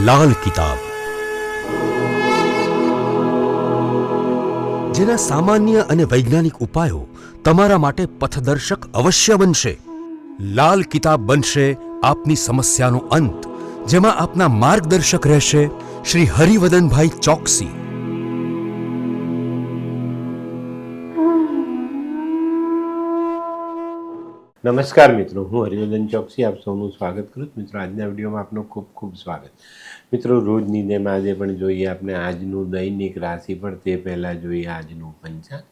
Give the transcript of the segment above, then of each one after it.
લાલ કિતાબ, જેના સામાન્ય અને વૈજ્ઞાનિક ઉપાયો તમારા માટે પથદર્શક અવશ્ય બનશે. લાલ કિતાબ બનશે આપની સમસ્યાનો અંત, જેમાં આપના માર્ગદર્શક રહેશે શ્રી હરિવદનભાઈ ચોકસી. નમસ્કાર મિત્રો, હું હરિવર્ધન ચોકસી આપ સૌનું સ્વાગત કરું છું. મિત્રો, આજના વિડીયોમાં આપનું ખૂબ ખૂબ સ્વાગત. મિત્રો, રોજની જેમ આજે પણ જોઈએ આપણે આજનું દૈનિક રાશિફળ. તે પહેલાં જોઈએ આજનું પંચાંગ.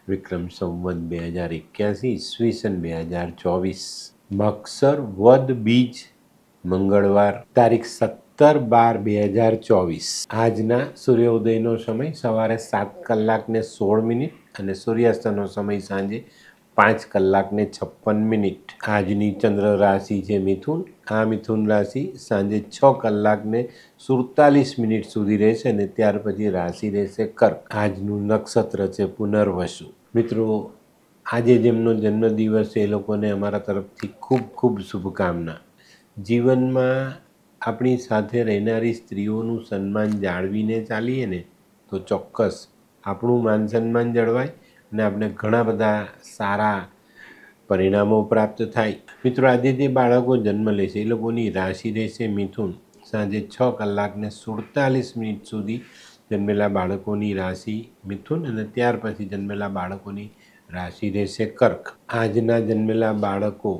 વિક્રમ સંવત 2081 ઈસવીસન 2024, મક્ષર વદ બીજ, મંગળવાર, તારીખ 17/12/2024. આજના સૂર્યોદયનો સમય સવારે 7:16 અને સૂર્યાસ્તનો સમય સાંજે 5:56. આજની ચંદ્ર રાશિ છે મિથુન. આ મિથુન રાશિ સાંજે 6:47 સુધી રહેશે અને ત્યાર પછી રાશિ રહેશે કર્ક. આજનું નક્ષત્ર છે પુનર્વસુ. મિત્રો, આજે જેમનો જન્મદિવસ છે એ લોકોને અમારા તરફથી ખૂબ ખૂબ શુભકામના. જીવનમાં આપણી સાથે રહેનારી સ્ત્રીઓનું સન્માન જાળવીને ચાલીએ ને તો ચોક્કસ આપણું માન સન્માન જળવાય અને આપણે ઘણા બધા સારા પરિણામો પ્રાપ્ત થાય. મિત્રો, આજે જે બાળકો જન્મ લેશે એ લોકોની રાશિ રહેશે મિથુન. સાંજે 6:47 સુધી જન્મેલા બાળકોની રાશિ મિથુન અને ત્યાર પછી જન્મેલા બાળકોની રાશિ રહેશે કર્ક. આજના જન્મેલા બાળકો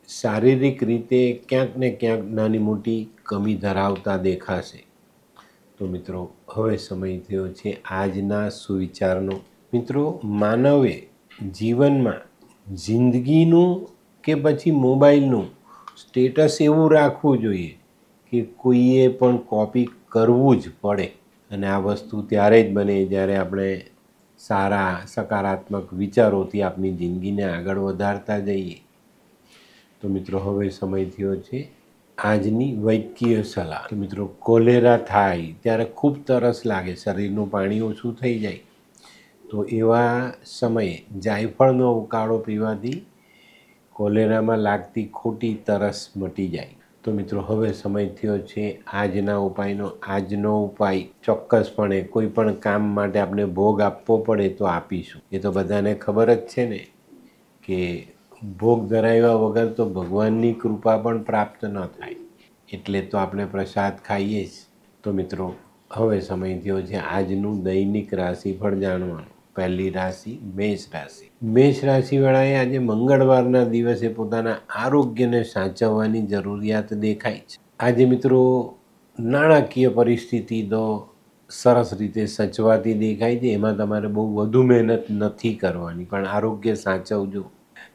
શારીરિક રીતે ક્યાંક ને ક્યાંક નાની મોટી કમી ધરાવતા દેખાશે. તો મિત્રો, હવે સમય થયો છે આજના સુવિચારનો. મિત્રો, માનવે જીવનમાં જિંદગીનું કે પછી મોબાઈલનું સ્ટેટસ એવું રાખવું જોઈએ કે કોઈએ પણ કોપી કરવું જ પડે. અને આ વસ્તુ ત્યારે જ બને જ્યારે આપણે સારા સકારાત્મક વિચારોથી આપણી જિંદગીને આગળ વધારતા જઈએ. તો મિત્રો, હવે સમય થયો છે આજની વૈદ્યકીય સલાહ. તો મિત્રો, કોલેરા થાય ત્યારે ખૂબ તરસ લાગે, શરીરનું પાણી ઓછું થઈ જાય, તો એવા સમયે જાયફળનો ઉકાળો પીવાથી કોલેરામાં લાગતી ખોટી તરસ મટી જાય. તો મિત્રો, હવે સમય થયો છે આજના ઉપાયનો. આજનો ઉપાય ચોક્કસપણે કોઈ પણ કામ માટે આપણે ભોગ આપવો પડે તો આપીશું. એ તો બધાને ખબર જ છે ને કે ભોગ ધરાવ્યા વગર તો ભગવાનની કૃપા પણ પ્રાપ્ત ન થાય. એટલે તો આપણે પ્રસાદ ખાઈએ જ. તો મિત્રો, હવે સમય થયો છે આજનું દૈનિક રાશિફળ જાણવાનું. પહેલી રાશિ મેષ રાશિ. મેષ રાશિવાળાએ આજે મંગળવારના દિવસે પોતાના આરોગ્યને સાચવવાની જરૂરિયાત દેખાય છે. આજે મિત્રો, નાણાકીય પરિસ્થિતિ તો સરસ રીતે સચવાતી દેખાય છે. એમાં તમારે બહુ વધુ મહેનત નથી કરવાની, પણ આરોગ્ય સાચવજો.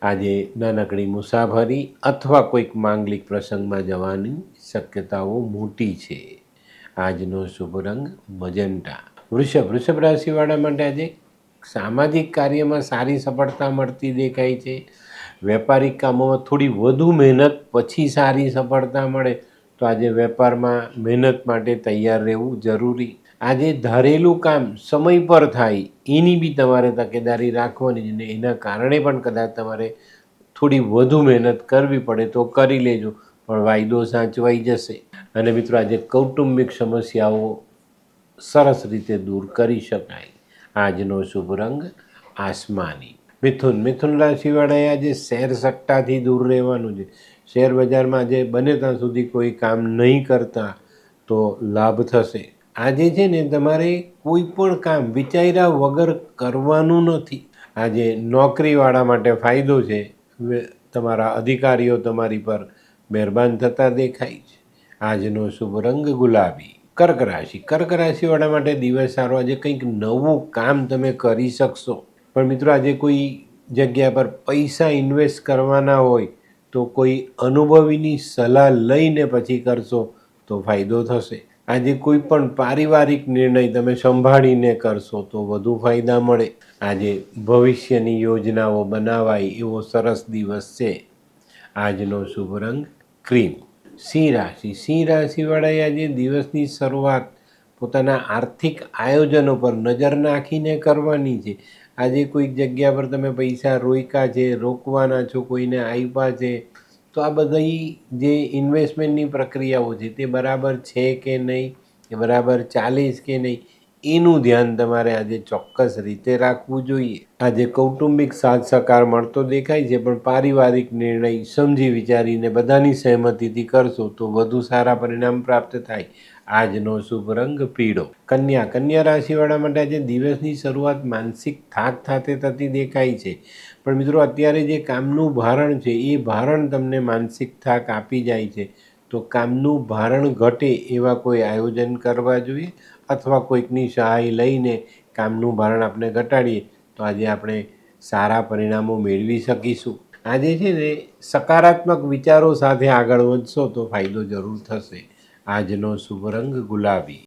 આજે નાનકડી મુસાફરી અથવા કોઈક માંગલિક પ્રસંગમાં જવાની શક્યતાઓ મોટી છે. આજનો શુભ રંગ મજંટા. વૃષભ રાશિવાળા માટે આજે સામાજિક કાર્યમાં સારી સફળતા મળતી દેખાય છે. વેપારિક કામોમાં થોડી વધુ મહેનત પછી સારી સફળતા મળે, તો આજે વેપારમાં મહેનત માટે તૈયાર રહેવું જરૂરી. આજે ધારેલું કામ સમય પર થાય એની બી તમારે તકેદારી રાખવાની, અને એના કારણે પણ કદાચ તમારે થોડી વધુ મહેનત કરવી પડે તો કરી લેજો, પણ વાયદો સાચવાઈ જશે. અને મિત્રો, આજે કૌટુંબિક સમસ્યાઓ સરસ રીતે દૂર કરી શકાય. આજનો શુભ રંગ આસમાની. મિથુન રાશિવાળાએ આજે શેર સટ્ટાથી દૂર રહેવાનું છે. શેર બજારમાં આજે બને ત્યાં સુધી કોઈ કામ નહીં કરતા તો લાભ થશે. આજે છે ને તમારે કોઈ પણ કામ વિચાર્યા વગર કરવાનું નથી. આજે નોકરીવાળા માટે ફાયદો છે. તમારા અધિકારીઓ તમારી પર મહેરબાન થતા દેખાય છે. આજનો શુભ રંગ ગુલાબી. કર્ક રાશિવાળા માટે દિવસ સારો. આજે કંઈક નવું કામ તમે કરી શકશો. પણ મિત્રો, આજે કોઈ જગ્યા પર પૈસા ઇન્વેસ્ટ કરવાના હોય તો કોઈ અનુભવીની સલાહ લઈને પછી કરશો તો ફાયદો થશે. આજે કોઈ પણ પારિવારિક નિર્ણય તમે સંભાળીને કરશો તો વધુ ફાયદા મળે. આજે ભવિષ્યની યોજનાઓ બનાવાય એવો સરસ દિવસ છે. આજનો શુભ રંગ ક્રીમ. સિંહ રાશિવાળાએ આજે દિવસની શરૂઆત પોતાના આર્થિક આયોજનો પર નજર નાખીને કરવાની છે. આજે કોઈક જગ્યા પર તમે પૈસા રોક્યા છે, રોકવાના છો, કોઈને આપ્યા છે, તો આ બધી જે ઇન્વેસ્ટમેન્ટની પ્રક્રિયાઓ છે તે બરાબર છે કે નહીં, એ બરાબર ચાલે છે કે નહીં, એનું ધ્યાન તમારે આજે ચોક્કસ રીતે રાખવું જોઈએ. આજે કૌટુંબિક સાથ સહકાર મળતો દેખાય છે, પણ પારિવારિક નિર્ણય સમજી વિચારીને બધાની સહેમતીથી કરશો તો વધુ સારા પરિણામ પ્રાપ્ત થાય. આજનો શુભ રંગ પીળો. કન્યા રાશિવાળા માટે આજે દિવસની શરૂઆત માનસિક થાક સાથે થતી દેખાય છે, પણ મિત્રો અત્યારે જે કામનું ભારણ છે એ ભારણ તમને માનસિક થાક આપી જાય છે. તો કામનું ભારણ ઘટે એવા કોઈ આયોજન કરવા જોઈએ, અથવા કોઈકની સહાય લઈને કામનું ભારણ આપણે ઘટાડીએ તો આજે આપણે સારા પરિણામો મેળવી શકીશું. આજે છે ને સકારાત્મક વિચારો સાથે આગળ વધશો તો ફાયદો જરૂર થશે. આજનો શુભ રંગ ગુલાબી.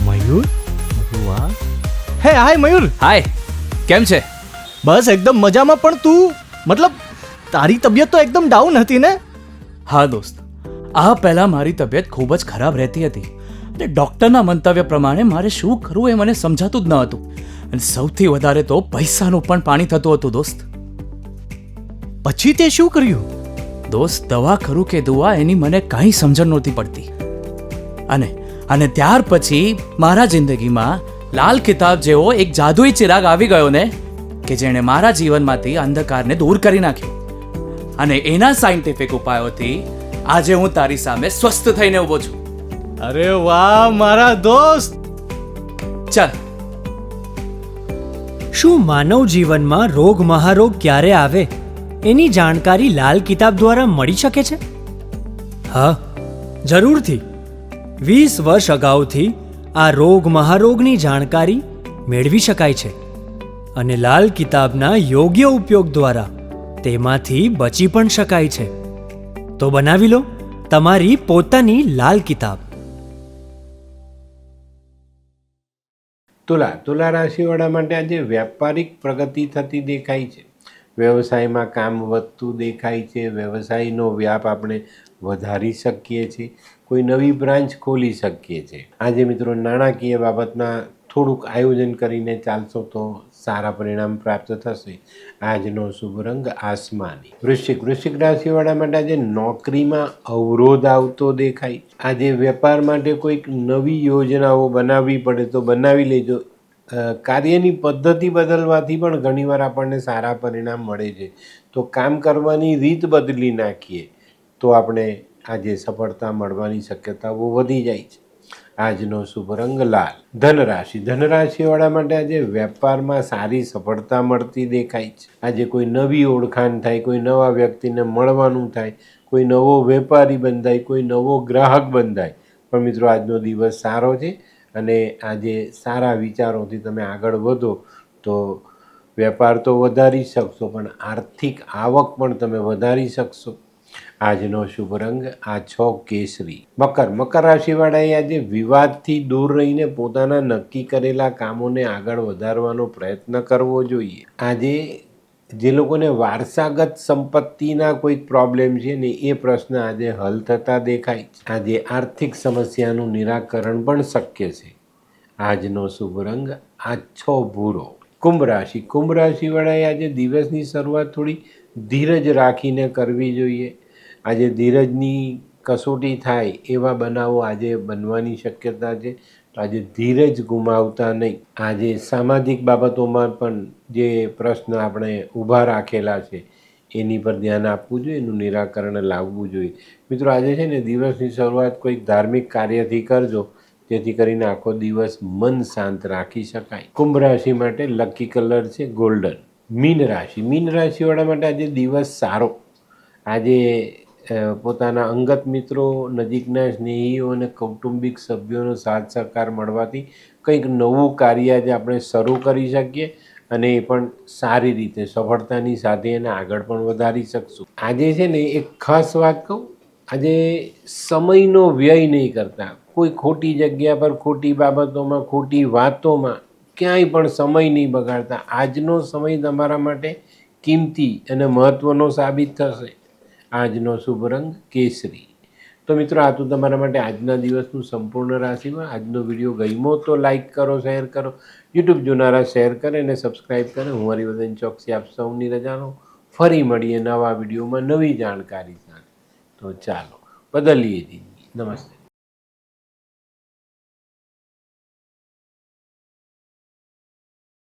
મયુર, વાહ. હે હાય મયુર. હાય, કેમ છે? બસ એકદમ મજામાં. પણ તું મતલબ તારી તબિયત તો એકદમ ડાઉન હતી ને? હા દોસ્ત, આ પહેલા મારી તબિયત ખૂબ જ ખરાબ રહેતી હતી અને ડૉક્ટરના મંતવ્ય પ્રમાણે મારે શું કરવું એ મને સમજાતું જ ન હતું. અને સૌથી વધારે તો પૈસાનું પણ પાણી થતું હતું દોસ્ત. પછી તે શું કર્યું? દોસ્ત, દવા ખરું કે દુઆ એની મને કાંઈ સમજણ નહોતી પડતી. અને ત્યાર પછી મારા જિંદગીમાં લાલ કિતાબ જેવો એક જાદુઈ ચિરાગ આવી ગયો ને, કે જેણે મારા જીવનમાંથી અંધકારને દૂર કરી નાખ્યો. અને એના સાયન્ટિફિક ઉપાયોથી આજે હું તારી સામે સ્વસ્થ થઈને ઊભો છું. અરે વાહ મારા દોસ્ત. ચાલ. શું માનવ જીવનમાં રોગ મહારોગ ક્યારે આવે એની જાણકારી લાલ કિતાબ દ્વારા મળી શકે છે? હા, જરૂરથી. 20 વર્ષ અગાઉથી આ રોગ મહારોગની જાણકારી મેળવી શકાય છે, અને લાલ કિતાબના યોગ્ય ઉપયોગ દ્વારા તેમાંથી બચી પણ શકાય છે. તો બનાવી લો તમારી પોતાની લાલ કિતાબ. તુલા રાશિવાળા માટે આજે વ્યાપારિક પ્રગતિ થતી દેખાય છે. વ્યવસાયમાં કામ વધતું દેખાય છે. વ્યવસાયનો વ્યાપ આપણે વધારી શકીએ છીએ. કોઈ નવી બ્રાન્ચ ખોલી શકીએ છીએ. આજે મિત્રો નાણાકીય બાબતમાં થોડુંક આયોજન કરીને ચાલશો તો સારા પરિણામ પ્રાપ્ત થશે. આજનો શુભ રંગ આસમાની. વૃશ્ચિક રાશિવાળા માટે આજે નોકરીમાં અવરોધ આવતો દેખાય. આજે વેપાર માટે કોઈક નવી યોજનાઓ બનાવવી પડે તો બનાવી લેજો. કાર્યની પદ્ધતિ બદલવાથી પણ ઘણીવાર આપણને સારા પરિણામ મળે છે. તો કામ કરવાની રીત બદલી નાખીએ તો આપણે આજે સફળતા મળવાની શક્યતાઓ વધી જાય છે. આજનો શુભ રંગ લાલ. ધનરાશિવાળા માટે આજે વેપારમાં સારી સફળતા મળતી દેખાય છે. આજે કોઈ નવી ઓળખાણ થાય, કોઈ નવા વ્યક્તિને મળવાનું થાય, કોઈ નવો વેપારી બંધાય, કોઈ નવો ગ્રાહક બંધાય. પણ મિત્રો આજનો દિવસ સારો છે અને આજે સારા વિચારોથી તમે આગળ વધો તો વેપાર તો વધારી શકશો, પણ આર્થિક આવક પણ તમે વધારી શકશો. આજનો શુભ રંગ આછો કેસરી. મકર રાશિવાળાએ આજે વિવાદથી દૂર રહીને પોતાના નક્કી કરેલા કામોને આગળ વધારવાનો પ્રયત્ન કરવો જોઈએ. આજે જે લોકોને વારસાગત સંપત્તિના કોઈક પ્રોબ્લેમ છે ને એ પ્રશ્ન આજે હલ થતા દેખાય. આજે આર્થિક સમસ્યાનું નિરાકરણ પણ શક્ય છે. આજનો શુભ રંગ આછો ભૂરો. કુંભ રાશિવાળાએ આજે દિવસની શરૂઆત થોડી ધીરજ રાખીને કરવી જોઈએ. આજે ધીરજની કસોટી થાય એવા બનાવો આજે બનવાની શક્યતા છે. તો આજે ધીરજ ગુમાવતા નહીં. આજે સામાજિક બાબતોમાં પણ જે પ્રશ્ન આપણે ઊભા રાખેલા છે એની પર ધ્યાન આપવું જોઈએ, એનું નિરાકરણ લાવવું જોઈએ. મિત્રો આજે છે ને દિવસની શરૂઆત કોઈક ધાર્મિક કાર્યથી કરજો, જેથી કરીને આખો દિવસ મન શાંત રાખી શકાય. કુંભ રાશિ માટે લકી કલર છે ગોલ્ડન. મીન રાશિવાળા માટે આજે દિવસ સારો. આજે પોતાના અંગત મિત્રો, નજીકના સ્નેહીઓ અને કૌટુંબિક સભ્યોનો સાથ સહકાર મળવાથી કંઈક નવું કાર્ય આજે આપણે શરૂ કરી શકીએ અને એ પણ સારી રીતે સફળતાની સાથે એને આગળ પણ વધારી શકશું. આજે છે ને એક ખાસ વાત કહું, આજે સમયનો વ્યય નહીં કરતા, કોઈ ખોટી જગ્યા પર ખોટી બાબતોમાં ખોટી વાતોમાં ક્યાંય પણ સમય નહીં બગાડતા. આજનો સમય તમારા માટે કિંમતી અને મહત્ત્વનો સાબિત થશે. આજનો શુભ રંગ કેસરી. તો મિત્રો, આ તો તમારા માટે આજના દિવસનું સંપૂર્ણ રાશિમાં. આજનો વિડીયો ગમ્યો તો લાઈક કરો, શેર કરો, યુટ્યુબ જોનારા શેર કરે અને સબસ્ક્રાઈબ કરે. હું હરિવર્ધન ચોકસી આપ સૌની રજાનો. ફરી મળીએ નવા વિડીયોમાં નવી જાણકારી સાથે. તો ચાલો બદલીએ જિંદગી. નમસ્તે.